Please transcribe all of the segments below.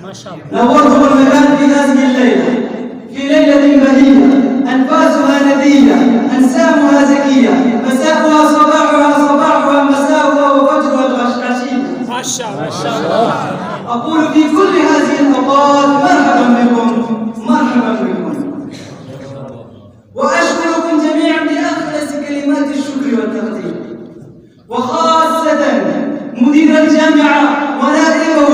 ما شاء الله. نورتم المكان في هذه الليلة، في ليلة بهية أنفاسها ندية أنسامها زكية مساءها صباحها مساءها وفجرها الغشاشية. ما شاء الله. أقول في كل هذه الأوقات مرحبا بكم مرحبا بكم، وأشكركم جميعا بأخلص كلمات الشكر والتقدير، وخاصة مدير الجامعة ونائبه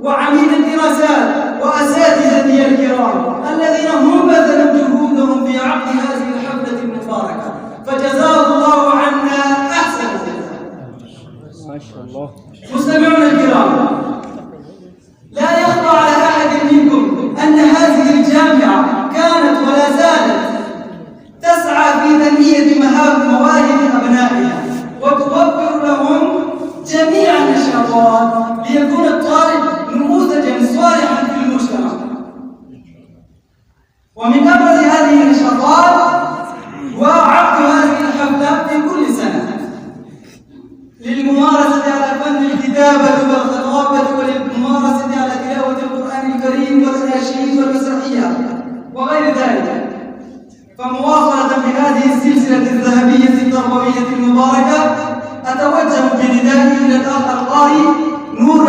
وعميد الدراسات وأساتذتي الكرام الذين هم بذلوا جهودهم في عقد هذه الحفلة المباركة، فجزاه الله عنا أحسن الجزاء. ما شاء الله. مستمعون الكرام، لا يخفى على أحد منكم أن هذه الجامعة كانت ولا زالت تسعى في تنمية مواهب أبنائها وتوفر لهم جميع النشاطات ليكون الطالب نموذجا صالحا في المجتمع. ومن أبرز هذه النشاطات هو عقد هذه الحفلة في كل سنة للممارسة على فن الكتابة والخطابة وللممارسة على تلاوة القرآن الكريم والأناشيد والمسرحيات وغير ذلك. فمواصلة بهذه السلسلة الذهبية التربوية المباركة أتوجه بندائي إلى الأخ القارئ نور